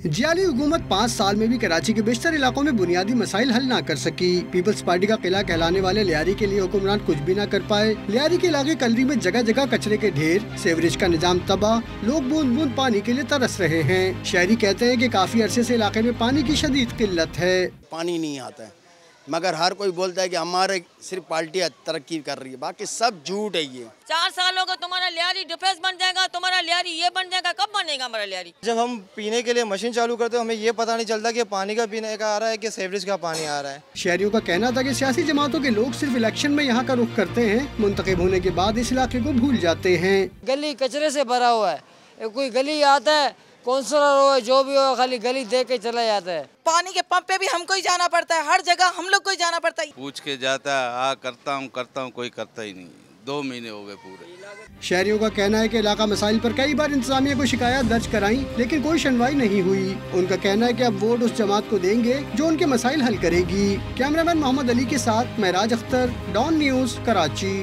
जियाली हुकूमत 5 साल में भी कराची के बेशतर इलाकों में बुनियादी मसाइल हल ना कर सकी। पीपल्स पार्टी का किला कहलाने वाले लियारी के लिए हुक्मरान कुछ भी ना कर पाए। लियारी के इलाके कलरी में जगह जगह कचरे के ढेर, सीवरेज का निजाम तबाह, लोग बूंद बूंद पानी के लिए तरस रहे हैं। शहरी कहते हैं कि काफी अरसे से इलाके में पानी की शदीद किल्लत है। पानी नहीं आता है, मगर हर कोई बोलता है कि हमारे सिर्फ पार्टी तरक्की कर रही है, बाकी सब झूठ है। ये 4 साल होगा तुम्हारा लियारी डिफेंस बन जाएगा, तुम्हारा लियारी ये बन जाएगा। कब बनेगा हमारा लियारी? जब हम पीने के लिए मशीन चालू करते हैं हमें ये पता नहीं चलता कि पानी का पीने का आ रहा है कि सीवरेज का पानी आ रहा है। शहरियों का कहना था कि सियासी जमातों के लोग सिर्फ इलेक्शन में यहाँ का रुख करते हैं, मुंतखब होने के बाद इस इलाके को भूल जाते हैं। गली कचरे से भरा हुआ है, कोई गली आता है, कौंसलर हो जो भी हो, खाली गली देख के चला जाता है। पानी के पंप पे भी हमको ही जाना पड़ता है, हर जगह हम लोग को ही जाना पड़ता है। पूछ के जाता है, करता हूँ, कोई करता ही नहीं। 2 महीने हो गए पूरे। शहरियों का कहना है कि इलाका मसाइल पर कई बार इंतजामिया को शिकायत दर्ज कराई, लेकिन कोई सुनवाई नहीं हुई। उनका कहना है कि अब वोट उस जमात को देंगे जो उनके मसाइल हल करेगी। कैमरामैन मोहम्मद अली के साथ महराज अख्तर, डॉन न्यूज़, कराची।